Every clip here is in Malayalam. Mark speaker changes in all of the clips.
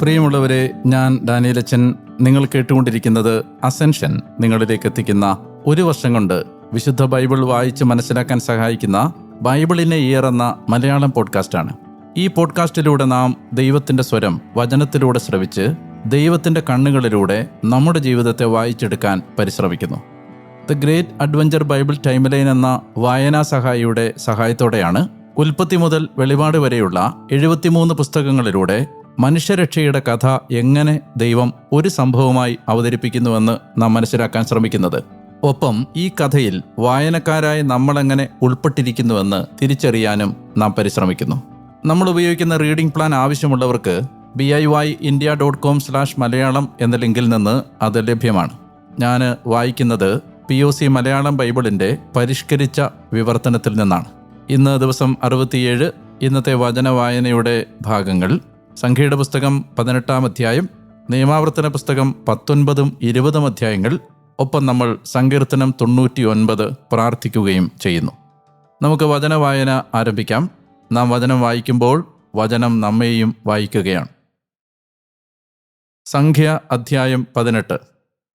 Speaker 1: പ്രിയമുള്ളവരെ, ഞാൻ ഡാനിയലച്ചൻ. നിങ്ങൾ കേട്ടുകൊണ്ടിരിക്കുന്നത് അസെൻഷൻ നിങ്ങളിലേക്ക് എത്തിക്കുന്ന ഒരു വർഷം കൊണ്ട് വിശുദ്ധ ബൈബിൾ വായിച്ച് മനസ്സിലാക്കാൻ സഹായിക്കുന്ന ബൈബിളിനെ ഇയർ എന്ന മലയാളം പോഡ്കാസ്റ്റാണ്. ഈ പോഡ്കാസ്റ്റിലൂടെ നാം ദൈവത്തിൻ്റെ സ്വരം വചനത്തിലൂടെ ശ്രവിച്ച് ദൈവത്തിൻ്റെ കണ്ണുകളിലൂടെ നമ്മുടെ ജീവിതത്തെ വായിച്ചെടുക്കാൻ പരിശ്രമിക്കുന്നു. The great adventure Bible timeline എന്ന വായനാ സഹായിയുടെ സഹായത്തോടെയാണ് ഉൽപ്പത്തി മുതൽ വെളിപാട് വരെയുള്ള 73 പുസ്തകങ്ങളിലൂടെ മനുഷ്യരക്ഷയുടെ കഥ എങ്ങനെ ദൈവം ഒരു സംഭവമായി അവതരിപ്പിക്കുന്നുവെന്ന് നാം മനസ്സിലാക്കാൻ ശ്രമിക്കുന്നത്. ഒപ്പം ഈ കഥയിൽ വായനക്കാരായ നമ്മളെങ്ങനെ ഉൾപ്പെട്ടിരിക്കുന്നുവെന്ന് തിരിച്ചറിയാനും നാം പരിശ്രമിക്കുന്നു. നമ്മൾ ഉപയോഗിക്കുന്ന റീഡിംഗ് പ്ലാൻ ആവശ്യമുള്ളവർക്ക് BIYindia.com/മലയാളം എന്ന ലിങ്കിൽ നിന്ന് അത് ലഭ്യമാണ്. ഞാൻ വായിക്കുന്നത് POC മലയാളം ബൈബിളിൻ്റെ പരിഷ്കരിച്ച വിവർത്തനത്തിൽ നിന്നാണ്. ഇന്ന് ദിവസം 67. ഇന്നത്തെ വചന വായനയുടെ ഭാഗങ്ങൾ സംഖ്യയുടെ പുസ്തകം 18-ാം അധ്യായം, നിയമാവർത്തന പുസ്തകം 19-ഉം 20-ഉം അധ്യായങ്ങൾ. ഒപ്പം നമ്മൾ സങ്കീർത്തനം 99 പ്രാർത്ഥിക്കുകയും ചെയ്യുന്നു. നമുക്ക് വചന വായന ആരംഭിക്കാം. നാം വചനം വായിക്കുമ്പോൾ വചനം നമ്മെയും വായിക്കുകയാണ്. സംഖ്യ അധ്യായം 18.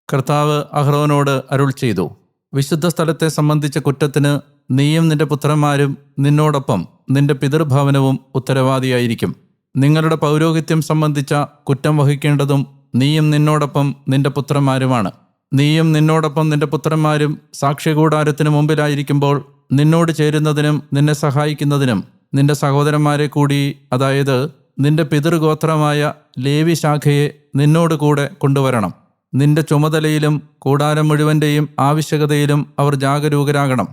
Speaker 1: കർത്താവ് അഹ്റോനോട് അരുൾ ചെയ്തു, വിശുദ്ധ സ്ഥലത്തെ സംബന്ധിച്ച കുറ്റത്തിന് നീയും നിന്റെ പുത്രന്മാരും നിന്നോടൊപ്പം നിന്റെ പിതൃഭവനവും ഉത്തരവാദിയായിരിക്കും. നിങ്ങളുടെ പൗരോഹിത്യം സംബന്ധിച്ച കുറ്റം വഹിക്കേണ്ടതും നീയും നിന്നോടൊപ്പം നിന്റെ പുത്രന്മാരുമാണ്. നീയും നിന്നോടൊപ്പം നിന്റെ പുത്രന്മാരും സാക്ഷ്യകൂടാരത്തിന് മുമ്പിലായിരിക്കുമ്പോൾ നിന്നോട് ചേരുന്നതിനും നിന്നെ സഹായിക്കുന്നതിനും നിന്റെ സഹോദരന്മാരെ കൂടി, അതായത് നിന്റെ പിതൃഗോത്രമായ ലേവി ശാഖയെ നിന്നോട് കൂടെ കൊണ്ടുവരണം. നിന്റെ ചുമതലയിലും കൂടാരം മുഴുവൻ്റെയും ആവശ്യകതയിലും അവർ ജാഗരൂകരാകണം.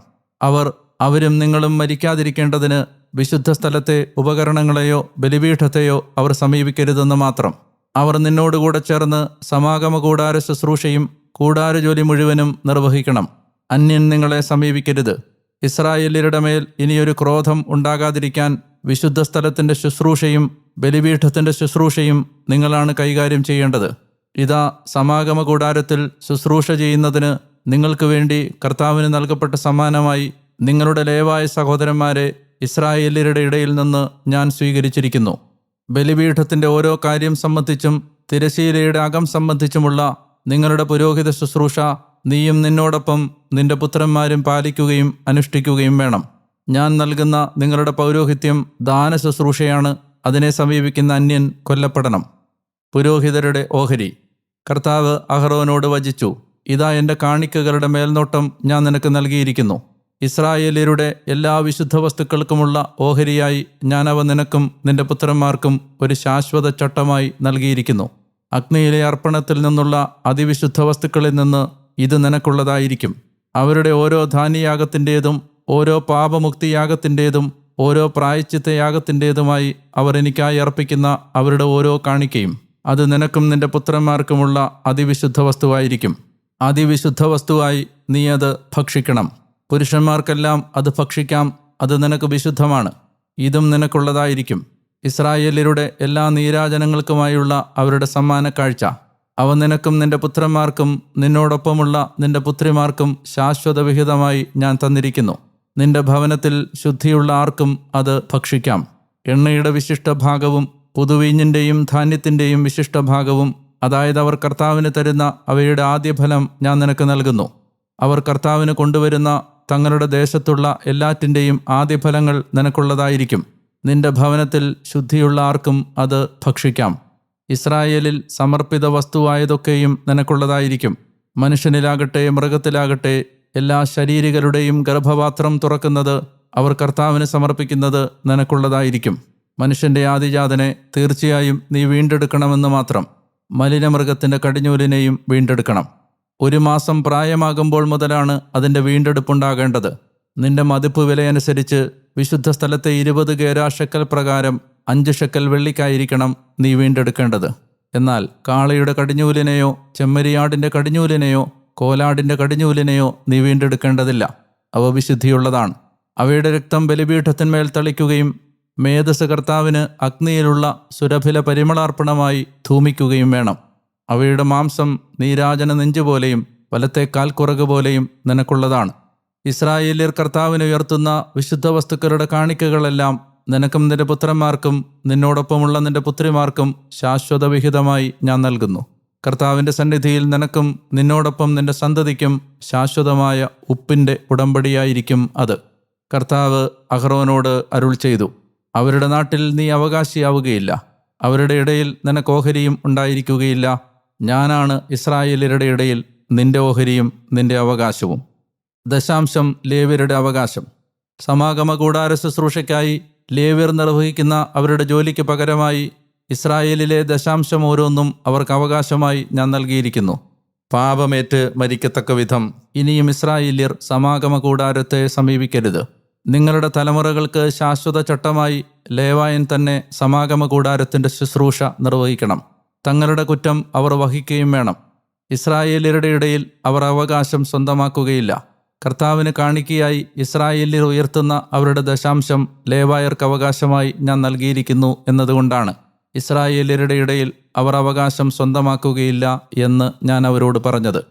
Speaker 1: അവരും നിങ്ങളും മരിക്കാതിരിക്കേണ്ടതിന് വിശുദ്ധ സ്ഥലത്തെ ഉപകരണങ്ങളെയോ ബലിപീഠത്തെയോ അവർ സമീപിക്കരുതെന്ന് മാത്രം. അവർ നിന്നോടുകൂടെ ചേർന്ന് സമാഗമ കൂടാര ശുശ്രൂഷയും കൂടാര ജോലി മുഴുവനും നിർവഹിക്കണം. അന്യൻ നിങ്ങളെ സമീപിക്കരുത്. ഇസ്രായേല്യരുടെ മേൽ ഇനിയൊരു ക്രോധം ഉണ്ടാകാതിരിക്കാൻ വിശുദ്ധ സ്ഥലത്തിൻ്റെ ശുശ്രൂഷയും ബലിപീഠത്തിൻ്റെ ശുശ്രൂഷയും നിങ്ങളാണ് കൈകാര്യം ചെയ്യേണ്ടത്. ഇതാ, സമാഗമ കൂടാരത്തിൽ ശുശ്രൂഷ ചെയ്യുന്നതിന് നിങ്ങൾക്ക് വേണ്ടി കർത്താവിന് നൽകപ്പെട്ട സമ്മാനമായി നിങ്ങളുടെ ലേവായ സഹോദരന്മാരെ ഇസ്രായേല്യരുടെ ഇടയിൽ നിന്ന് ഞാൻ സ്വീകരിച്ചിരിക്കുന്നു. ബലിപീഠത്തിൻ്റെ ഓരോ കാര്യം സംബന്ധിച്ചും തിരശ്ശീലയുടെ അകം സംബന്ധിച്ചുമുള്ള നിങ്ങളുടെ പുരോഹിത ശുശ്രൂഷ നീയും നിന്നോടൊപ്പം നിന്റെ പുത്രന്മാരും പാലിക്കുകയും അനുഷ്ഠിക്കുകയും വേണം. ഞാൻ നൽകുന്ന നിങ്ങളുടെ പൗരോഹിത്യം ദാന ശുശ്രൂഷയാണ്. അതിനെ സമീപിക്കുന്ന അന്യൻ കൊല്ലപ്പെടണം. പുരോഹിതരുടെ ഓഹരി. കർത്താവ് അഹ്റോനോട് വചിച്ചു, ഇതാ, എൻ്റെ കാണിക്കകളുടെ മേൽനോട്ടം ഞാൻ നിനക്ക് നൽകിയിരിക്കുന്നു. ഇസ്രായേല്യരുടെ എല്ലാ വിശുദ്ധ വസ്തുക്കൾക്കുമുള്ള ഓഹരിയായി ഞാൻ അവ നിനക്കും നിന്റെ പുത്രന്മാർക്കും ഒരു ശാശ്വത ചട്ടമായി നൽകിയിരിക്കുന്നു. അഗ്നിയിലെ അർപ്പണത്തിൽ നിന്നുള്ള അതിവിശുദ്ധ വസ്തുക്കളിൽ നിന്ന് ഇത് നിനക്കുള്ളതായിരിക്കും. അവരുടെ ഓരോ ധാന്യയാഗത്തിൻ്റേതും ഓരോ പാപമുക്തിയാഗത്തിൻ്റേതും ഓരോ പ്രായശ്ചിത്തയാഗത്തിൻ്റേതുമായി അവർ എനിക്കായി അർപ്പിക്കുന്ന അവരുടെ ഓരോ കാണിക്കയും അത് നിനക്കും നിന്റെ പുത്രന്മാർക്കുമുള്ള അതിവിശുദ്ധ വസ്തുവായിരിക്കും. അതിവിശുദ്ധ വസ്തുവായി നീ അത് ഭക്ഷിക്കണം. പുരുഷന്മാർക്കെല്ലാം അത് ഭക്ഷിക്കാം. അത് നിനക്ക് വിശുദ്ധമാണ്. ഇതും നിനക്കുള്ളതായിരിക്കും. ഇസ്രായേല്യരുടെ എല്ലാ നീരാജനങ്ങൾക്കുമായുള്ള അവരുടെ സമ്മാന കാഴ്ച. അവ നിനക്കും നിന്റെ പുത്രന്മാർക്കും നിന്നോടൊപ്പമുള്ള നിന്റെ പുത്രിമാർക്കും ശാശ്വത വിഹിതമായി ഞാൻ തന്നിരിക്കുന്നു. നിന്റെ ഭവനത്തിൽ ശുദ്ധിയുള്ള ആർക്കും അത് ഭക്ഷിക്കാം. എണ്ണയുടെ വിശിഷ്ട ഭാഗവും പുതുവീഞ്ഞിൻ്റെയും ധാന്യത്തിൻ്റെയും വിശിഷ്ട ഭാഗവും, അതായത് അവർ കർത്താവിന് തരുന്ന അവയുടെ ആദ്യഫലം ഞാൻ നിനക്ക് നൽകുന്നു. അവർ കർത്താവിന് കൊണ്ടുവരുന്ന തങ്ങളുടെ ദേശത്തുള്ള എല്ലാറ്റിൻ്റെയും ആദ്യഫലങ്ങൾ നിനക്കുള്ളതായിരിക്കും. നിന്റെ ഭവനത്തിൽ ശുദ്ധിയുള്ള ആർക്കും അത് ഭക്ഷിക്കാം. ഇസ്രായേലിൽ സമർപ്പിത വസ്തുവായതൊക്കെയും നിനക്കുള്ളതായിരിക്കും. മനുഷ്യനിലാകട്ടെ മൃഗത്തിലാകട്ടെ എല്ലാ ശരീരികളുടെയും ഗർഭപാത്രം തുറക്കുന്നത് അവർ കർത്താവിന് സമർപ്പിക്കുന്നത് നിനക്കുള്ളതായിരിക്കും. മനുഷ്യൻ്റെ ആദിജാതനെ തീർച്ചയായും നീ വീണ്ടെടുക്കണമെന്ന് മാത്രം. മലിനമൃഗത്തിൻ്റെ കടിഞ്ഞൂലിനെയും വീണ്ടെടുക്കണം. 1 മാസം പ്രായമാകുമ്പോൾ മുതലാണ് അതിൻ്റെ വീണ്ടെടുപ്പുണ്ടാകേണ്ടത്. നിന്റെ മതിപ്പ് വിലയനുസരിച്ച് വിശുദ്ധ സ്ഥലത്തെ 20 ഗേരാ ഷെക്കൽ പ്രകാരം 5 ഷെക്കൽ വെള്ളിക്കായിരിക്കണം നീ വീണ്ടെടുക്കേണ്ടത്. എന്നാൽ കാളയുടെ കടിഞ്ഞൂലിനെയോ ചെമ്മരിയാടിൻ്റെ കടിഞ്ഞൂലിനെയോ കോലാടിൻ്റെ കടിഞ്ഞൂലിനെയോ നീ വീണ്ടെടുക്കേണ്ടതില്ല. അവ വിശുദ്ധിയുള്ളതാണ്. അവയുടെ രക്തം ബലിപീഠത്തിന്മേൽ തളിക്കുകയും മേധസ് കർത്താവിന് അഗ്നിയിലുള്ള സുരഭില പരിമളാർപ്പണമായി ധൂമിക്കുകയും വേണം. അവയുടെ മാംസം നീരാജന നെഞ്ചുപോലെയും വലത്തെ കാൽക്കുറക് പോലെയും നിനക്കുള്ളതാണ്. ഇസ്രായേല്യർ കർത്താവിന് ഉയർത്തുന്ന വിശുദ്ധ വസ്തുക്കളുടെ കാണിക്കകളെല്ലാം നിനക്കും നിന്റെ പുത്രന്മാർക്കും നിന്നോടൊപ്പമുള്ള നിന്റെ പുത്രിമാർക്കും ശാശ്വത വിഹിതമായി ഞാൻ നൽകുന്നു. കർത്താവിൻ്റെ സന്നിധിയിൽ നിനക്കും നിന്നോടൊപ്പം നിന്റെ സന്തതിക്കും ശാശ്വതമായ ഉപ്പിൻ്റെ ഉടമ്പടിയായിരിക്കും അത്. കർത്താവ് അഹ്റോനോട് അരുൾ ചെയ്തു, അവരുടെ നാട്ടിൽ നീ അവകാശിയാവുകയില്ല, അവരുടെ ഇടയിൽ നിനക്ക് ഓഹരിയും ഉണ്ടായിരിക്കുകയില്ല. ഞാനാണ് ഇസ്രായേല്യരുടെ ഇടയിൽ നിന്റെ ഓഹരിയും നിന്റെ അവകാശവും. ദശാംശം ലേവ്യരുടെ അവകാശം. സമാഗമ കൂടാര ശുശ്രൂഷയ്ക്കായി ലേവ്യർ നിർവഹിക്കുന്ന അവരുടെ ജോലിക്ക് പകരമായി ഇസ്രായേലിലെ ദശാംശം ഓരോന്നും അവർക്ക് അവകാശമായി ഞാൻ നൽകിയിരിക്കുന്നു. പാപമേറ്റ് മരിക്കത്തക്ക വിധം ഇനിയും ഇസ്രായേല്യർ സമാഗമ കൂടാരത്തെ സമീപിക്കരുത്. നിങ്ങളുടെ തലമുറകൾക്ക് ശാശ്വത ചട്ടമായി ലേവായൻ തന്നെ സമാഗമ കൂടാരത്തിൻ്റെ ശുശ്രൂഷ നിർവഹിക്കണം. തങ്ങളുടെ കുറ്റം അവർ വഹിക്കുകയും വേണം. ഇസ്രായേല്യരുടെ ഇടയിൽ അവർ അവകാശം സ്വന്തമാക്കുകയില്ല. കർത്താവിന് കാണിക്കയായി ഇസ്രായേല്യർ ഉയർത്തുന്ന അവരുടെ ദശാംശം ലേവായർക്ക് അവകാശമായി ഞാൻ നൽകിയിരിക്കുന്നു എന്നതുകൊണ്ടാണ് ഇസ്രായേല്യരുടെ ഇടയിൽ അവർ അവകാശം സ്വന്തമാക്കുകയില്ല എന്ന് ഞാൻ അവരോട് പറഞ്ഞത്.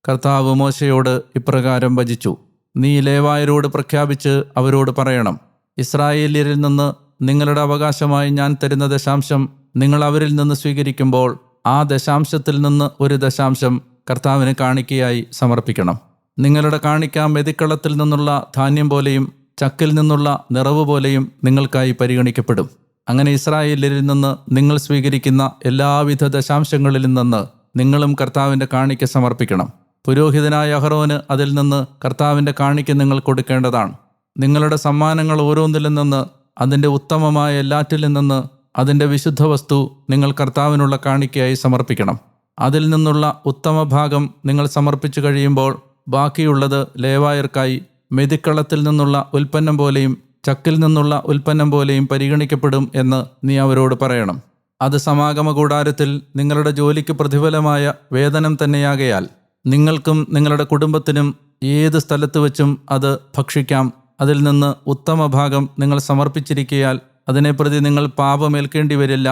Speaker 1: കർത്താവ് മോശയോട് ഇപ്രകാരം വചിച്ചു, നീ ലേവായരോട് പ്രഖ്യാപിച്ച് അവരോട് പറയണം, ഇസ്രായേല്യരിൽ നിന്ന് നിങ്ങളുടെ അവകാശമായി ഞാൻ തരുന്ന ദശാംശം നിങ്ങൾ അവരിൽ നിന്ന് സ്വീകരിക്കുമ്പോൾ ആ ദശാംശത്തിൽ നിന്ന് ഒരു ദശാംശം കർത്താവിന് കാണിക്കയായി സമർപ്പിക്കണം. നിങ്ങളുടെ കാണിക്ക മെതിക്കളത്തിൽ നിന്നുള്ള ധാന്യം പോലെയും ചക്കിൽ നിന്നുള്ള നിറവ് പോലെയും നിങ്ങൾക്കായി പരിഗണിക്കപ്പെടും. അങ്ങനെ ഇസ്രായേല്യരിൽ നിന്ന് നിങ്ങൾ സ്വീകരിക്കുന്ന എല്ലാവിധ ദശാംശങ്ങളിൽ നിന്ന് നിങ്ങളും കർത്താവിൻ്റെ കാണിക്ക സമർപ്പിക്കണം. പുരോഹിതനായ അഹ്റോന് അതിൽ നിന്ന് കർത്താവിൻ്റെ കാണിക്ക നിങ്ങൾ കൊടുക്കേണ്ടതാണ്. നിങ്ങളുടെ സമ്മാനങ്ങൾ ഓരോന്നിലും നിന്ന് അതിൻ്റെ ഉത്തമമായ എല്ലാറ്റിലും നിന്ന് അതിൻ്റെ വിശുദ്ധ വസ്തു നിങ്ങൾ കർത്താവിനുള്ള കാണിക്കയായി സമർപ്പിക്കണം. അതിൽ നിന്നുള്ള ഉത്തമ ഭാഗം നിങ്ങൾ സമർപ്പിച്ചു കഴിയുമ്പോൾ ബാക്കിയുള്ളത് ലേവായർക്കായി മെതിക്കളത്തിൽ നിന്നുള്ള ഉൽപ്പന്നം പോലെയും ചക്കിൽ നിന്നുള്ള ഉൽപ്പന്നം പോലെയും പരിഗണിക്കപ്പെടും എന്ന് നീ അവരോട് പറയണം. അത് സമാഗമ കൂടാരത്തിൽ നിങ്ങളുടെ ജോലിക്ക് പ്രതിഫലമായ വേതനം തന്നെയാകയാൽ നിങ്ങൾക്കും നിങ്ങളുടെ കുടുംബത്തിനും ഏത് സ്ഥലത്ത് വെച്ചും അത് ഭക്ഷിക്കാം. അതിൽ നിന്ന് ഉത്തമ ഭാഗം നിങ്ങൾ സമർപ്പിച്ചിരിക്കയാൽ അതിനെപ്രതി നിങ്ങൾ പാപമേൽക്കേണ്ടി വരില്ല.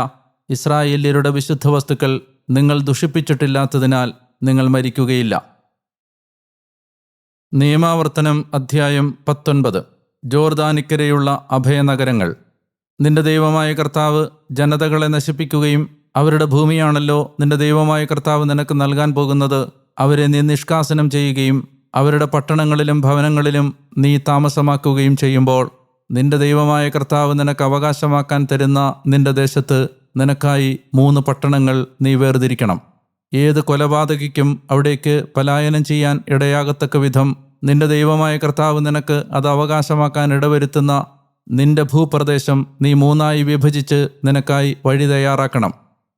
Speaker 1: ഇസ്രായേല്യരുടെ വിശുദ്ധ വസ്തുക്കൾ നിങ്ങൾ ദുഷിപ്പിച്ചിട്ടില്ലാത്തതിനാൽ നിങ്ങൾ മരിക്കുകയില്ല. നിയമാവർത്തനം അധ്യായം 19. ജോർദാനിക്കരെയുള്ള അഭയനഗരങ്ങൾ. നിന്റെ ദൈവമായ കർത്താവ് ജനതകളെ നശിപ്പിക്കുകയും അവരുടെ ഭൂമിയാണല്ലോ നിന്റെ ദൈവമായ കർത്താവ് നിനക്ക് നൽകാൻ പോകുന്നത്. അവരെ നീ നിഷ്കാസനം ചെയ്യുകയും അവരുടെ പട്ടണങ്ങളിലും ഭവനങ്ങളിലും നീ താമസമാക്കുകയും ചെയ്യുമ്പോൾ നിന്റെ ദൈവമായ കർത്താവ് നിനക്ക് അവകാശമാക്കാൻ തരുന്ന നിന്റെ ദേശത്ത് നിനക്കായി 3 പട്ടണങ്ങൾ നീ വേർതിരിക്കണം. ഏത് കൊലപാതകിക്കും അവിടേക്ക് പലായനം ചെയ്യാൻ ഇടയാകത്തക്ക വിധം നിന്റെ ദൈവമായ കർത്താവ് നിനക്ക് അത് അവകാശമാക്കാൻ ഇടവരുത്തുന്ന നിന്റെ ഭൂപ്രദേശം നീ 3ആയി വിഭജിച്ച് നിനക്കായി വഴി തയ്യാറാക്കണം.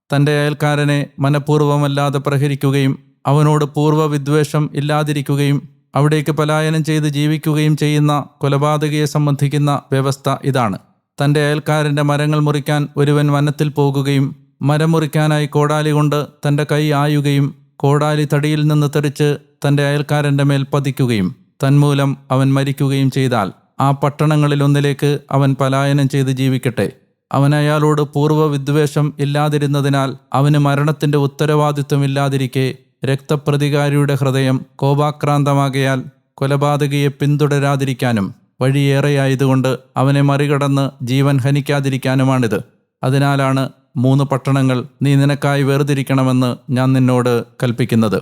Speaker 1: തൻ്റെ അയൽക്കാരനെ മനഃപൂർവ്വമല്ലാതെ പ്രഹരിക്കുകയും അവനോട് പൂർവ്വവിദ്വേഷം ഇല്ലാതിരിക്കുകയും അവിടേക്ക് പലായനം ചെയ്ത് ജീവിക്കുകയും ചെയ്യുന്ന കൊലപാതകയെ സംബന്ധിക്കുന്ന വ്യവസ്ഥ ഇതാണ്. തൻ്റെ അയൽക്കാരൻ്റെ മരങ്ങൾ മുറിക്കാൻ ഒരുവൻ വനത്തിൽ പോകുകയും മരം മുറിക്കാനായി കോടാലി കൊണ്ട് തൻ്റെ കൈ ആയുകയും കോടാലി തടിയിൽ നിന്ന് തെറിച്ച് തൻ്റെ അയൽക്കാരൻ്റെ മേൽ പതിക്കുകയും തന്മൂലം അവൻ മരിക്കുകയും ചെയ്താൽ ആ പട്ടണങ്ങളിലൊന്നിലേക്ക് അവൻ പലായനം ചെയ്ത് ജീവിക്കട്ടെ. അവൻ അയാളോട് പൂർവ്വവിദ്വേഷം ഇല്ലാതിരുന്നതിനാൽ അവന് മരണത്തിൻ്റെ ഉത്തരവാദിത്വമില്ലാതിരിക്കെ രക്തപ്രതികാരിയുടെ ഹൃദയം കോപാക്രാന്തമാകയാൽ കൊലപാതകിയെ പിന്തുടരാതിരിക്കാനും വഴിയേറെയായതുകൊണ്ട് അവനെ മറികടന്ന് ജീവൻ ഹനിക്കാതിരിക്കാനുമാണിത്. അതിനാലാണ് 3 പട്ടണങ്ങൾ നീ നിനക്കായി വേർതിരിക്കണമെന്ന് ഞാൻ നിന്നോട് കൽപ്പിക്കുന്നത്.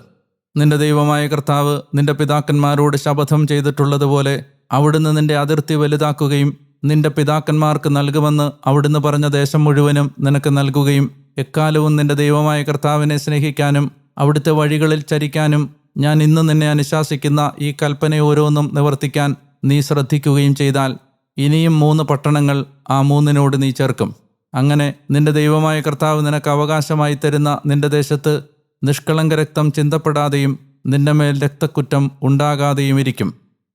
Speaker 1: നിന്റെ ദൈവമായ കർത്താവ് നിന്റെ പിതാക്കന്മാരോട് ശപഥം ചെയ്തിട്ടുള്ളതുപോലെ അവിടുന്ന് നിന്റെ അതിർത്തി വലുതാക്കുകയും നിന്റെ പിതാക്കന്മാർക്ക് നൽകുമെന്ന് അവിടുന്ന് പറഞ്ഞ ദേശം മുഴുവനും നിനക്ക് നൽകുകയും എക്കാലവും നിന്റെ ദൈവമായ കർത്താവിനെ സ്നേഹിക്കാനും അവിടുത്തെ വഴികളിൽ ചരിക്കാനും ഞാൻ ഇന്ന് നിന്നെ അനുശാസിക്കുന്ന ഈ കൽപ്പന ഓരോന്നും നിവർത്തിക്കാൻ നീ ശ്രദ്ധിക്കുകയും ചെയ്താൽ ഇനിയും 3 പട്ടണങ്ങൾ ആ 3നോട് നീ ചേർക്കും. അങ്ങനെ നിന്റെ ദൈവമായ കർത്താവ് നിനക്ക് അവകാശമായി തരുന്ന നിന്റെ ദേശത്ത് നിഷ്കളങ്ക രക്തം ചിന്തപ്പെടാതെയും നിന്റെ മേൽ രക്തക്കുറ്റം ഉണ്ടാകാതെയും ഇരിക്കും.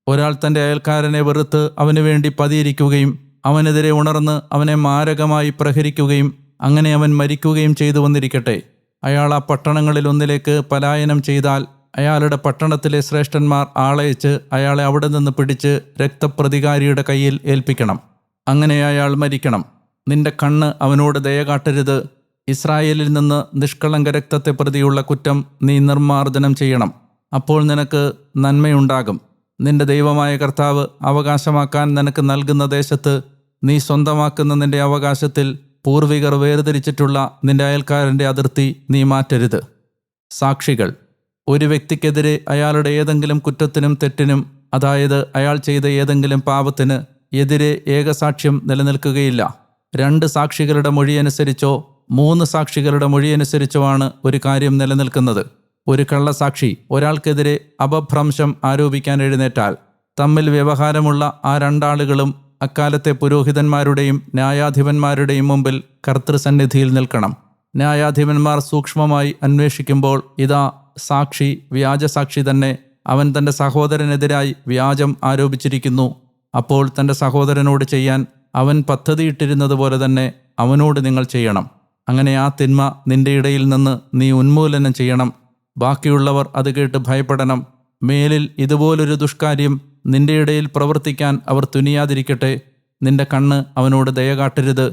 Speaker 1: ഒരാൾ തൻ്റെ അയൽക്കാരനെ വെറുത്ത് അവന് വേണ്ടി പതിയിരിക്കുകയും അവനെതിരെ ഉണർന്ന് അവനെ മാരകമായി പ്രഹരിക്കുകയും അങ്ങനെ അവൻ മരിക്കുകയും ചെയ്തു വന്നിരിക്കട്ടെ. അയാൾ ആ പട്ടണങ്ങളിലൊന്നിലേക്ക് പലായനം ചെയ്താൽ അയാളുടെ പട്ടണത്തിലെ ശ്രേഷ്ഠന്മാർ ആളയച്ച് അയാളെ അവിടെ നിന്ന് പിടിച്ച് രക്തപ്രതികാരിയുടെ കയ്യിൽ ഏൽപ്പിക്കണം. അങ്ങനെ അയാൾ മരിക്കണം. നിന്റെ കണ്ണ് അവനോട് ദയ കാട്ടരുത്. ഇസ്രായേലിൽ നിന്ന് നിഷ്കളങ്ക രക്തത്തെ പ്രതിയുള്ള കുറ്റം നീ നിർമ്മാർജ്ജനം ചെയ്യണം. അപ്പോൾ നിനക്ക് നന്മയുണ്ടാകും. നിന്റെ ദൈവമായ കർത്താവ് അവകാശമാക്കാൻ നിനക്ക് നൽകുന്ന ദേശത്ത് നീ സ്വന്തമാക്കുന്ന നിന്റെ അവകാശത്തിൽ പൂർവികർ വേർതിരിച്ചിട്ടുള്ള നിന്റെ അയൽക്കാരൻ്റെ അതിർത്തി നീ മാറ്റരുത്. സാക്ഷികൾ. ഒരു വ്യക്തിക്കെതിരെ അയാളുടെ ഏതെങ്കിലും കുറ്റത്തിനും തെറ്റിനും, അതായത് അയാൾ ചെയ്ത ഏതെങ്കിലും പാപത്തിന് എതിരെ ഏകസാക്ഷ്യം നിലനിൽക്കുകയില്ല. 2 സാക്ഷികളുടെ മൊഴിയനുസരിച്ചോ 3 സാക്ഷികളുടെ മൊഴിയനുസരിച്ചോ ആണ് ഒരു കാര്യം നിലനിൽക്കുന്നത്. ഒരു കള്ളസാക്ഷി ഒരാൾക്കെതിരെ അപഭ്രംശം ആരോപിക്കാൻ എഴുന്നേറ്റാൽ തമ്മിൽ വ്യവഹാരമുള്ള ആ 2 ആളുകളും അക്കാലത്തെ പുരോഹിതന്മാരുടെയും ന്യായാധിപന്മാരുടെയും മുമ്പിൽ കർത്തൃസന്നിധിയിൽ നിൽക്കണം. ന്യായാധിപന്മാർ സൂക്ഷ്മമായി അന്വേഷിക്കുമ്പോൾ ഇതാ സാക്ഷി വ്യാജസാക്ഷി തന്നെ, അവൻ തൻ്റെ സഹോദരനെതിരായി വ്യാജം ആരോപിച്ചിരിക്കുന്നു. അപ്പോൾ തൻ്റെ സഹോദരനോട് ചെയ്യാൻ അവൻ പദ്ധതിയിട്ടിരുന്നത് പോലെ തന്നെ അവനോട് നിങ്ങൾ ചെയ്യണം. അങ്ങനെ ആ തിന്മ നിന്റെ ഇടയിൽ നിന്ന് നീ ഉന്മൂലനം ചെയ്യണം. ബാക്കിയുള്ളവർ അത് കേട്ട് ഭയപ്പെടണം. മേലിൽ ഇതുപോലൊരു ദുഷ്കാര്യം നിന്റെ ഇടയിൽ പ്രവർത്തിക്കാൻ അവർ തുനിയാതിരിക്കട്ടെ. നിന്റെ കണ്ണ് അവനോട് ദയ കാട്ടരുത്.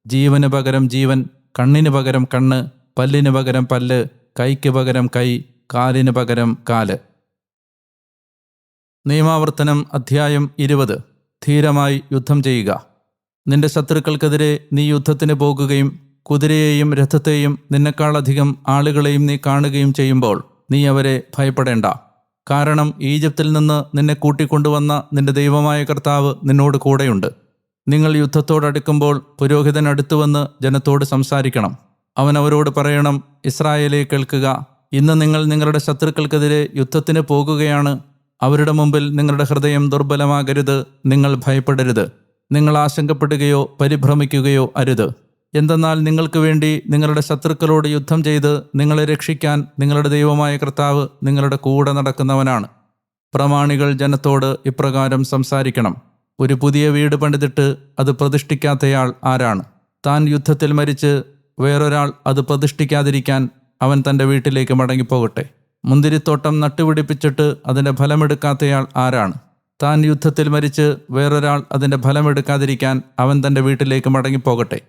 Speaker 1: ജീവന് പകരം ജീവൻ, കണ്ണിന് പകരം കണ്ണ്, പല്ലിന് പകരം പല്ല്, കൈക്ക് പകരം കൈ, കാലിന് പകരം കാല്. നിയമാവർത്തനം അധ്യായം 20. ധീരമായി യുദ്ധം ചെയ്യുക. നിന്റെ ശത്രുക്കൾക്കെതിരെ നീ യുദ്ധത്തിന് പോകുകയും കുതിരയെയും രഥത്തെയും നിന്നെക്കാളധികം ആളുകളെയും നീ കാണുകയും ചെയ്യുമ്പോൾ നീ അവരെ ഭയപ്പെടേണ്ട. കാരണം ഈജിപ്തിൽ നിന്ന് നിന്നെ കൂട്ടിക്കൊണ്ടുവന്ന നിന്റെ ദൈവമായ കർത്താവ് നിന്നോട് കൂടെയുണ്ട്. നിങ്ങൾ യുദ്ധത്തോടടുക്കുമ്പോൾ പുരോഹിതൻ അടുത്തുവന്ന് ജനത്തോട് സംസാരിക്കണം. അവൻ അവരോട് പറയണം, ഇസ്രായേലേ കേൾക്കുക, ഇന്ന് നിങ്ങൾ നിങ്ങളുടെ ശത്രുക്കൾക്കെതിരെ യുദ്ധത്തിന് പോകുകയാണ്. അവരുടെ മുമ്പിൽ നിങ്ങളുടെ ഹൃദയം ദുർബലമാകരുത്, നിങ്ങൾ ഭയപ്പെടരുത്. നിങ്ങൾ ആശങ്കപ്പെടുകയോ പരിഭ്രമിക്കുകയോ അരുത്. എന്തെന്നാൽ നിങ്ങൾക്ക് വേണ്ടി നിങ്ങളുടെ ശത്രുക്കളോട് യുദ്ധം ചെയ്ത് നിങ്ങളെ രക്ഷിക്കാൻ നിങ്ങളുടെ ദൈവമായ കർത്താവ് നിങ്ങളുടെ കൂടെ നടക്കുന്നവനാണ്. പ്രമാണികൾ ജനത്തോട് ഇപ്രകാരം സംസാരിക്കണം: ഒരു പുതിയ വീട് പണിതിട്ട് അത് പ്രതിഷ്ഠിക്കാത്തയാൾ ആരാണ്? താൻ യുദ്ധത്തിൽ മരിച്ച് വേറൊരാൾ അത് പ്രതിഷ്ഠിക്കാതിരിക്കാൻ അവൻ തൻ്റെ വീട്ടിലേക്ക് മടങ്ങിപ്പോകട്ടെ. മുന്തിരിത്തോട്ടം നട്ടുപിടിപ്പിച്ചിട്ട് അതിൻ്റെ ഫലമെടുക്കാത്തയാൾ ആരാണ്? താൻ യുദ്ധത്തിൽ മരിച്ച് വേറൊരാൾ അതിൻ്റെ ഫലമെടുക്കാതിരിക്കാൻ അവൻ തൻ്റെ വീട്ടിലേക്ക് മടങ്ങിപ്പോകട്ടെ.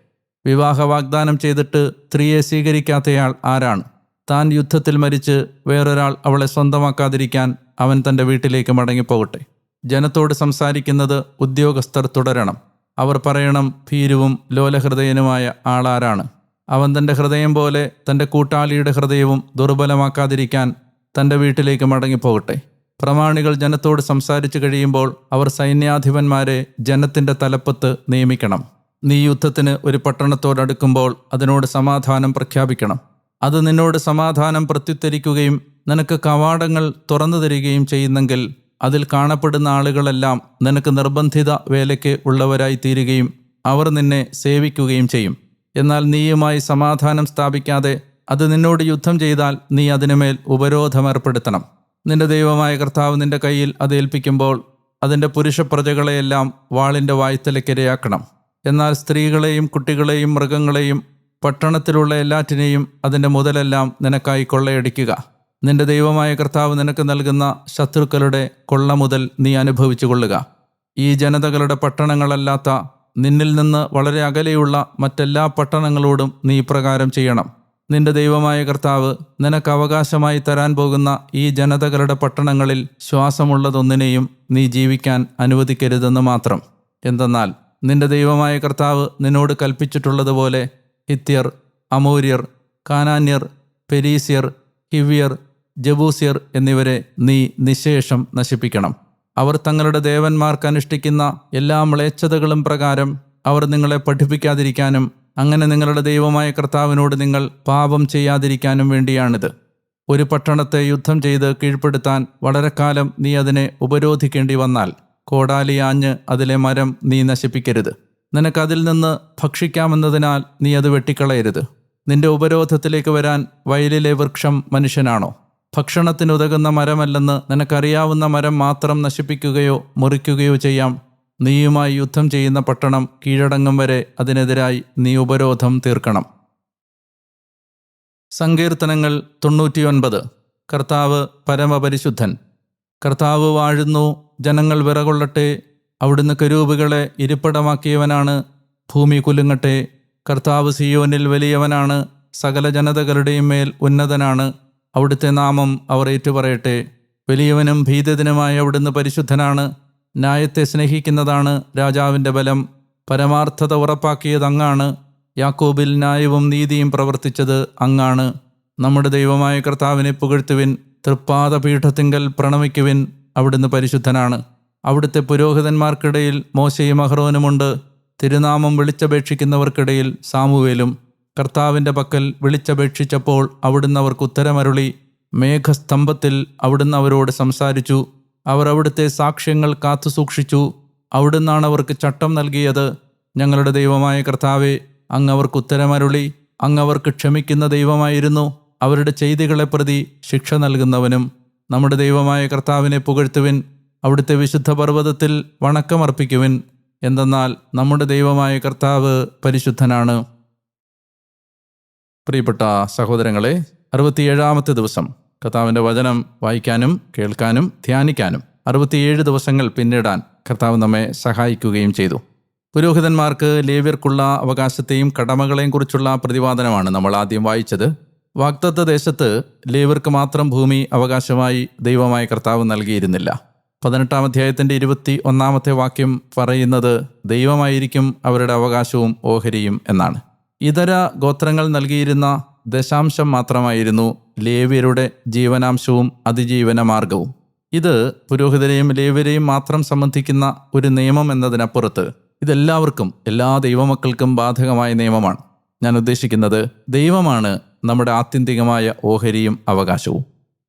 Speaker 1: വിവാഹ വാഗ്ദാനം ചെയ്തിട്ട് സ്ത്രീയെ സ്വീകരിക്കാത്തയാൾ ആരാണ്? താൻ യുദ്ധത്തിൽ മരിച്ച് വേറൊരാൾ അവളെ സ്വന്തമാക്കാതിരിക്കാൻ അവൻ തൻ്റെ വീട്ടിലേക്ക് മടങ്ങിപ്പോകട്ടെ. ജനത്തോട് സംസാരിക്കുന്നത് ഉദ്യോഗസ്ഥർ തുടരണം. അവർ പറയണം, ഭീരുവും ലോലഹൃദയനുമായ ആളാരാണ്? അവൻ തൻ്റെ ഹൃദയം പോലെ തൻ്റെ കൂട്ടാളിയുടെ ഹൃദയവും ദുർബലമാക്കാതിരിക്കാൻ തൻ്റെ വീട്ടിലേക്ക് മടങ്ങിപ്പോകട്ടെ. പ്രമാണികൾ ജനത്തോട് സംസാരിച്ചു കഴിയുമ്പോൾ അവർ സൈന്യാധിപന്മാരെ ജനത്തിൻ്റെ തലപ്പത്ത് നിയമിക്കണം. നീ യുദ്ധത്തിന് ഒരു പട്ടണത്തോടടുക്കുമ്പോൾ അതിനോട് സമാധാനം പ്രഖ്യാപിക്കണം. അത് നിന്നോട് സമാധാനം പ്രത്യുത്തരിക്കുകയും നിനക്ക് കവാടങ്ങൾ തുറന്നു തരികയും ചെയ്യുന്നെങ്കിൽ അതിൽ കാണപ്പെടുന്ന ആളുകളെല്ലാം നിനക്ക് നിർബന്ധിത വേലയ്ക്ക് ഉള്ളവരായി തീരുകയും അവർ നിന്നെ സേവിക്കുകയും ചെയ്യും. എന്നാൽ നീയുമായി സമാധാനം സ്ഥാപിക്കാതെ അത് നിന്നോട് യുദ്ധം ചെയ്താൽ നീ അതിനുമേൽ ഉപരോധമേർപ്പെടുത്തണം. നിന്റെ ദൈവമായ കർത്താവ് നിന്റെ കയ്യിൽ അത് ഏൽപ്പിക്കുമ്പോൾ അതിൻ്റെ പുരുഷപ്രജകളെയെല്ലാം വാളിൻ്റെ വായ്ത്തലയ്ക്കിരയാക്കണം. എന്നാൽ സ്ത്രീകളെയും കുട്ടികളെയും മൃഗങ്ങളെയും പട്ടണത്തിലുള്ള എല്ലാറ്റിനെയും അതിൻ്റെ മുതലെല്ലാം നിനക്കായി കൊള്ളയടിക്കുക. നിന്റെ ദൈവമായ കർത്താവ് നിനക്ക് നൽകുന്ന ശത്രുക്കളുടെ കൊള്ള മുതൽ നീ അനുഭവിച്ചു കൊള്ളുക. ഈ ജനതകളുടെ പട്ടണങ്ങളല്ലാത്ത നിന്നിൽ നിന്ന് വളരെ അകലെയുള്ള മറ്റെല്ലാ പട്ടണങ്ങളോടും നീ ഇപ്രകാരം ചെയ്യണം. നിന്റെ ദൈവമായ കർത്താവ് നിനക്ക് അവകാശമായി തരാൻ പോകുന്ന ഈ ജനതകളുടെ പട്ടണങ്ങളിൽ ശ്വാസമുള്ളതൊന്നിനെയും നീ ജീവിക്കാൻ അനുവദിക്കരുതെന്ന് മാത്രം. എന്തെന്നാൽ നിന്റെ ദൈവമായ കർത്താവ് നിന്നോട് കൽപ്പിച്ചിട്ടുള്ളതുപോലെ ഹിത്യർ, അമോര്യർ, കാനാന്യർ, പെരീസ്യർ, ഹിവ്യർ, ജബൂസ്യർ എന്നിവരെ നീ നിശേഷം നശിപ്പിക്കണം. അവർ തങ്ങളുടെ ദേവന്മാർക്ക് അനുഷ്ഠിക്കുന്ന എല്ലാ മ്ലേച്ഛതകളും പ്രകാരം അവർ നിങ്ങളെ പഠിപ്പിക്കാതിരിക്കാനും അങ്ങനെ നിങ്ങളുടെ ദൈവമായ കർത്താവിനോട് നിങ്ങൾ പാപം ചെയ്യാതിരിക്കാനും വേണ്ടിയാണിത്. ഒരു പട്ടണത്തെ യുദ്ധം ചെയ്ത് കീഴ്പ്പെടുത്താൻ വളരെ കാലം നീ അതിനെ ഉപരോധിക്കേണ്ടി വന്നാൽ കോടാലി ആഞ്ഞ് അതിലെ മരം നീ നശിപ്പിക്കരുത്. നിനക്കതിൽ നിന്ന് ഭക്ഷിക്കാമെന്നതിനാൽ നീ അത് വെട്ടിക്കളയരുത്. നിന്റെ ഉപരോധത്തിലേക്ക് വരാൻ വയലിലെ വൃക്ഷം മനുഷ്യനാണോ? ഭക്ഷണത്തിനുതകുന്ന മരമല്ലെന്ന് നിനക്കറിയാവുന്ന മരം മാത്രം നശിപ്പിക്കുകയോ മുറിക്കുകയോ ചെയ്യാം. നീയുമായി യുദ്ധം ചെയ്യുന്ന പട്ടണം കീഴടങ്ങും വരെ അതിനെതിരായി നീ ഉപരോധം തീർക്കണം. സങ്കീർത്തനങ്ങൾ 99. കർത്താവ് പരമപരിശുദ്ധൻ. കർത്താവ് വാഴുന്നു, ജനങ്ങൾ വിറകൊള്ളട്ടെ. അവിടുന്ന് കെരൂബുകളെ ഇരിപ്പിടമാക്കിയവനാണ്. ഭൂമി കുലുങ്ങട്ടെ. കർത്താവ് സിയോനിൽ വലിയവനാണ്, സകല ജനതകളുടെയും മേൽ ഉന്നതനാണ്. അവിടുത്തെ നാമം അവർ ഏറ്റുപറയട്ടെ. വലിയവനും ഭീതിതനുമായ അവിടുന്ന് പരിശുദ്ധനാണ്. ന്യായത്തെ സ്നേഹിക്കുന്നതാണ് രാജാവിൻ്റെ ബലം. പരമാർത്ഥത ഉറപ്പാക്കിയത് അങ്ങാണ്. യാക്കോബിൽ ന്യായവും നീതിയും പ്രവർത്തിച്ചത് അങ്ങാണ്. നമ്മുടെ ദൈവമായ കർത്താവിനെ പുകഴ്ത്തുവിൻ, തൃപ്പാദപീഠത്തിങ്കൽ പ്രണമിക്കുവിൻ. അവിടുന്ന് പരിശുദ്ധനാണ്. അവിടുത്തെ പുരോഹിതന്മാർക്കിടയിൽ മോശയും അഹ്റോനുമുണ്ട്. തിരുനാമം വിളിച്ചപേക്ഷിക്കുന്നവർക്കിടയിൽ സാമുവേലും. കർത്താവിൻ്റെ പക്കൽ വിളിച്ചപേക്ഷിച്ചപ്പോൾ അവിടുന്ന് അവർക്ക് ഉത്തരമരുളി. മേഘസ്തംഭത്തിൽ അവിടുന്ന് അവരോട് സംസാരിച്ചു. അവർ അവിടുത്തെ സാക്ഷ്യങ്ങൾ കാത്തുസൂക്ഷിച്ചു. അവിടുന്നാണ് അവർക്ക് ചട്ടം നൽകിയത്. ഞങ്ങളുടെ ദൈവമായ കർത്താവേ, അങ്ങ് അവർക്ക് ഉത്തരമരുളി. അങ്ങ് അവർക്ക് ക്ഷമിക്കുന്ന ദൈവമായിരുന്നു, അവരുടെ ചെയ്തികളെ പ്രതി ശിക്ഷ നൽകുന്നവനും. നമ്മുടെ ദൈവമായ കർത്താവിനെ പുകഴ്ത്തുവിൻ, അവിടുത്തെ വിശുദ്ധ പർവ്വതത്തിൽ വണക്കമർപ്പിക്കുവിൻ. എന്തെന്നാൽ നമ്മുടെ ദൈവമായ കർത്താവ് പരിശുദ്ധനാണ്. പ്രിയപ്പെട്ട സഹോദരങ്ങളെ, 67-ാമത്തെ ദിവസം കർത്താവിൻ്റെ വചനം വായിക്കാനും കേൾക്കാനും ധ്യാനിക്കാനും 67 ദിവസങ്ങൾ പിന്നിടാൻ കർത്താവ് നമ്മെ സഹായിക്കുകയും ചെയ്തു. പുരോഹിതന്മാർക്ക് ലേവ്യർക്കുള്ള അവകാശത്തെയും കടമകളെയും കുറിച്ചുള്ള പ്രതിപാദനമാണ് നമ്മൾ ആദ്യം വായിച്ചത്. വാഗ്ദത്ത ദേശത്ത് ലേവ്യർക്ക് മാത്രം ഭൂമി അവകാശമായി ദൈവമായ കർത്താവ് നൽകിയിരുന്നില്ല. 18-ാം അധ്യായത്തിൻ്റെ 21-ാമത്തെ വാക്യം പറയുന്നത് ദൈവമായിരിക്കും അവരുടെ അവകാശവും ഓഹരിയും എന്നാണ്. ഇതര ഗോത്രങ്ങൾ നൽകിയിരുന്ന ദശാംശം മാത്രമായിരുന്നു ലേവ്യരുടെ ജീവനാംശവും അതിജീവന മാർഗവും. ഇത് പുരോഹിതരെയും ലേവ്യരെയും മാത്രം സംബന്ധിക്കുന്ന ഒരു നിയമം എന്നതിനപ്പുറത്ത് ഇതെല്ലാവർക്കും, എല്ലാ ദൈവമക്കൾക്കും ബാധകമായ നിയമമാണ്. ഞാൻ ഉദ്ദേശിക്കുന്നത്, ദൈവമാണ് നമ്മുടെ ആത്യന്തികമായ ഓഹരിയും അവകാശവും.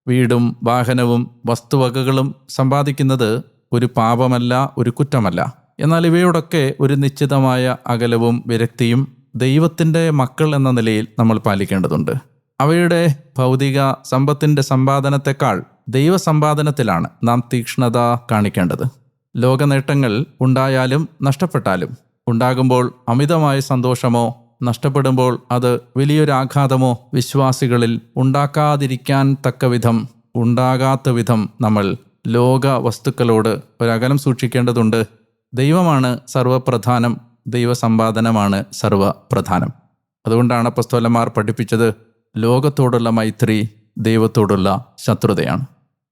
Speaker 1: വീടും വാഹനവും വസ്തുവകകളും സമ്പാദിക്കുന്നത് ഒരു പാപമല്ല, ഒരു കുറ്റമല്ല. എന്നാൽ ഇവയോടൊക്കെ ഒരു നിശ്ചിതമായ അകലവും വിരക്തിയും ദൈവത്തിൻ്റെ മക്കൾ എന്ന നിലയിൽ നമ്മൾ പാലിക്കേണ്ടതുണ്ട്. അവയുടെ ഭൗതിക സമ്പത്തിൻ്റെ സമ്പാദനത്തെക്കാൾ ദൈവസമ്പാദനത്തിലാണ് നാം തീക്ഷ്ണത കാണിക്കേണ്ടത്. ലോക നേട്ടങ്ങൾ ഉണ്ടായാലും നഷ്ടപ്പെട്ടാലും, ഉണ്ടാകുമ്പോൾ അമിതമായ സന്തോഷമോ നഷ്ടപ്പെടുമ്പോൾ അത് വലിയൊരു ആഘാതമോ വിശ്വാസികളിൽ ഉണ്ടാക്കാതിരിക്കാൻ ഉണ്ടാകാത്ത വിധം നമ്മൾ ലോക വസ്തുക്കളോട് ഒരകലം സൂക്ഷിക്കേണ്ടതുണ്ട്. ദൈവമാണ് സർവപ്രധാനം, ദൈവസമ്പാദനമാണ് സർവപ്രധാനം. അതുകൊണ്ടാണ് അപ്പോസ്തലന്മാർ പഠിപ്പിച്ചത്, ലോകത്തോടുള്ള മൈത്രി ദൈവത്തോടുള്ള ശത്രുതയാണ്.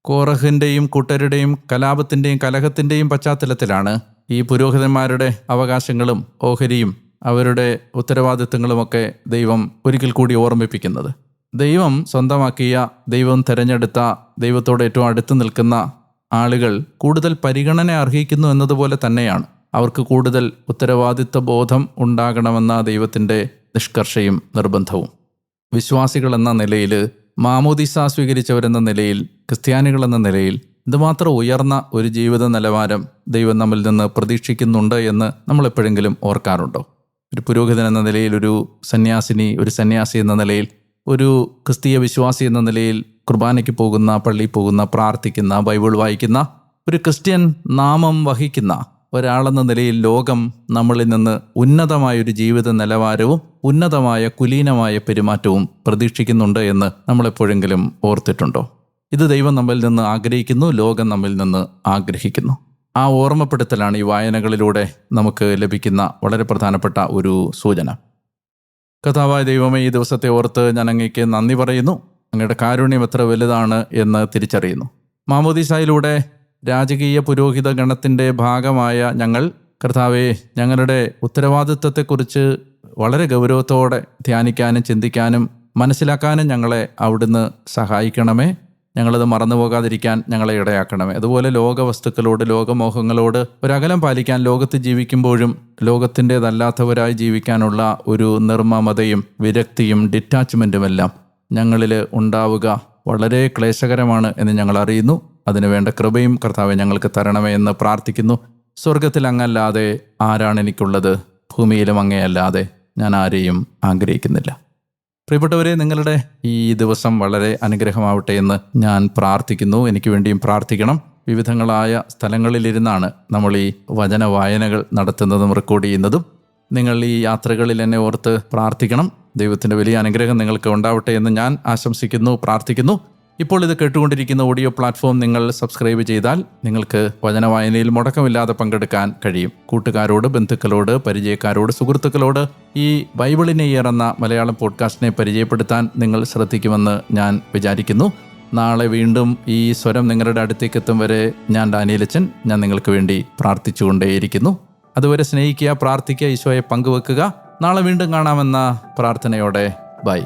Speaker 1: കോറഹിൻ്റെയും കൂട്ടരുടെയും കലാപത്തിൻ്റെയും കലഹത്തിൻ്റെയും പശ്ചാത്തലത്തിലാണ് ഈ പുരോഹിതന്മാരുടെ അവകാശങ്ങളും ഓഹരിയും അവരുടെ ഉത്തരവാദിത്തങ്ങളുമൊക്കെ ദൈവം ഒരിക്കൽ കൂടി ഓർമ്മിപ്പിക്കുന്നത്. ദൈവം സ്വന്തമാക്കിയ, ദൈവം തിരഞ്ഞെടുത്ത, ദൈവത്തോട് ഏറ്റവും അടുത്ത് നിൽക്കുന്ന ആളുകൾ കൂടുതൽ പരിഗണന അർഹിക്കുന്നു എന്നതുപോലെ തന്നെയാണ് അവർക്ക് കൂടുതൽ ഉത്തരവാദിത്വ ബോധം ഉണ്ടാകണമെന്ന ദൈവത്തിൻ്റെ നിഷ്കർഷയും നിർബന്ധവും. വിശ്വാസികൾ എന്ന നിലയിൽ, മാമോദീസ സ്വീകരിച്ചവരെന്ന നിലയിൽ, ക്രിസ്ത്യാനികളെന്ന നിലയിൽ ഇതുമാത്രം ഉയർന്ന ഒരു ജീവിത നിലവാരം ദൈവം നമ്മിൽ നിന്ന് പ്രതീക്ഷിക്കുന്നുണ്ട് എന്ന് നമ്മൾ എപ്പോഴെങ്കിലും ഓർക്കാറുണ്ടോ? ഒരു പുരോഹിതൻ എന്ന നിലയിൽ, ഒരു സന്യാസിനി, ഒരു സന്യാസി എന്ന നിലയിൽ, ഒരു ക്രിസ്തീയ വിശ്വാസി എന്ന നിലയിൽ, കുർബാനയ്ക്ക് പോകുന്ന, പള്ളിയിൽ പോകുന്ന, പ്രാർത്ഥിക്കുന്ന, ബൈബിൾ വായിക്കുന്ന, ഒരു ക്രിസ്ത്യൻ നാമം വഹിക്കുന്ന ഒരാളെന്ന നിലയിൽ ലോകം നമ്മളിൽ നിന്ന് ഉന്നതമായൊരു ജീവിത നിലവാരവും ഉന്നതമായ കുലീനമായ പെരുമാറ്റവും പ്രതീക്ഷിക്കുന്നുണ്ട് എന്ന് നമ്മളെപ്പോഴെങ്കിലും ഓർത്തിട്ടുണ്ടോ? ഇത് ദൈവം നമ്മിൽ നിന്ന് ആഗ്രഹിക്കുന്നു, ലോകം നമ്മിൽ നിന്ന് ആഗ്രഹിക്കുന്നു. ആ ഓർമ്മപ്പെടുത്തലാണ് ഈ വായനകളിലൂടെ നമുക്ക് ലഭിക്കുന്ന വളരെ പ്രധാനപ്പെട്ട ഒരു സൂചന. കർത്താവായ ദൈവമേ, ഈ ദിവസത്തെ ഓർത്ത് ഞാൻ അങ്ങേക്ക് നന്ദി പറയുന്നു. അങ്ങയുടെ കാരുണ്യം എത്ര വലുതാണ് എന്ന് തിരിച്ചറിയുന്നു. മാമോദീസായിലൂടെ രാജകീയ പുരോഹിത ഗണത്തിൻ്റെ ഭാഗമായ ഞങ്ങൾ, കർത്താവെ, ഞങ്ങളുടെ ഉത്തരവാദിത്വത്തെക്കുറിച്ച് വളരെ ഗൗരവത്തോടെ ധ്യാനിക്കാനും ചിന്തിക്കാനും മനസ്സിലാക്കാനും ഞങ്ങളെ അവിടുന്ന് സഹായിക്കണമേ. ഞങ്ങളത് മറന്നു പോകാതിരിക്കാൻ ഞങ്ങളെ ഇടയാക്കണമേ. അതുപോലെ ലോകവസ്തുക്കളോട്, ലോകമോഹങ്ങളോട് ഒരകലം പാലിക്കാൻ, ലോകത്ത് ജീവിക്കുമ്പോഴും ലോകത്തിൻ്റേതല്ലാത്തവരായി ജീവിക്കാനുള്ള ഒരു നിർമ്മമതയും വിരക്തിയും ഡിറ്റാച്ച്മെൻറ്റുമെല്ലാം ഞങ്ങളിൽ ഉണ്ടാവുക വളരെ ക്ലേശകരമാണ് എന്ന് ഞങ്ങൾ അറിയുന്നു. അതിനുവേണ്ട കൃപയും കർത്താവെ ഞങ്ങൾക്ക് തരണമേ എന്ന് പ്രാർത്ഥിക്കുന്നു. സ്വർഗത്തിൽ അങ്ങല്ലാതെ ആരാണ് എനിക്കുള്ളത്? ഭൂമിയിലും അങ്ങയല്ലാതെ ഞാൻ ആരെയും ആഗ്രഹിക്കുന്നില്ല. പ്രിയപ്പെട്ടവരെ, നിങ്ങളുടെ ഈ ദിവസം വളരെ അനുഗ്രഹമാവട്ടെ എന്ന് ഞാൻ പ്രാർത്ഥിക്കുന്നു. എനിക്ക് വേണ്ടിയും പ്രാർത്ഥിക്കണം. വിവിധങ്ങളായ സ്ഥലങ്ങളിലിരുന്നാണ് നമ്മൾ ഈ വചന വായനകൾ നടത്തുന്നതും റെക്കോർഡ് ചെയ്യുന്നതും. നിങ്ങൾ ഈ യാത്രകളിൽ എന്നെ ഓർത്ത് പ്രാർത്ഥിക്കണം. ദൈവത്തിൻ്റെ വലിയ അനുഗ്രഹം നിങ്ങൾക്ക് ഉണ്ടാവട്ടെ എന്ന് ഞാൻ ആശംസിക്കുന്നു, പ്രാർത്ഥിക്കുന്നു. ഇപ്പോൾ ഇത് കേട്ടുകൊണ്ടിരിക്കുന്ന ഓഡിയോ പ്ലാറ്റ്ഫോം നിങ്ങൾ സബ്സ്ക്രൈബ് ചെയ്താൽ നിങ്ങൾക്ക് വചനവായനയിൽ മുടക്കമില്ലാതെ പങ്കെടുക്കാൻ കഴിയും. കൂട്ടുകാരോട്, ബന്ധുക്കളോട്, പരിചയക്കാരോട്, സുഹൃത്തുക്കളോട് ഈ ബൈബിളിനെ എന്ന മലയാളം പോഡ്കാസ്റ്റിനെ പരിചയപ്പെടുത്താൻ നിങ്ങൾ ശ്രദ്ധിക്കുമെന്ന് ഞാൻ വിചാരിക്കുന്നു. നാളെ വീണ്ടും ഈ സ്വരം നിങ്ങളുടെ അടുത്തേക്ക് എത്തും വരെ ഞാൻ ഡാനിയേലച്ചൻ, ഞാൻ നിങ്ങൾക്ക് വേണ്ടി പ്രാർത്ഥിച്ചുകൊണ്ടേയിരിക്കുന്നു. അതുവരെ സ്നേഹിക്കുക, പ്രാർത്ഥിക്കുക, ഈശോയെ പങ്കുവെക്കുക. നാളെ വീണ്ടും കാണാമെന്ന പ്രാർത്ഥനയോടെ ബൈ.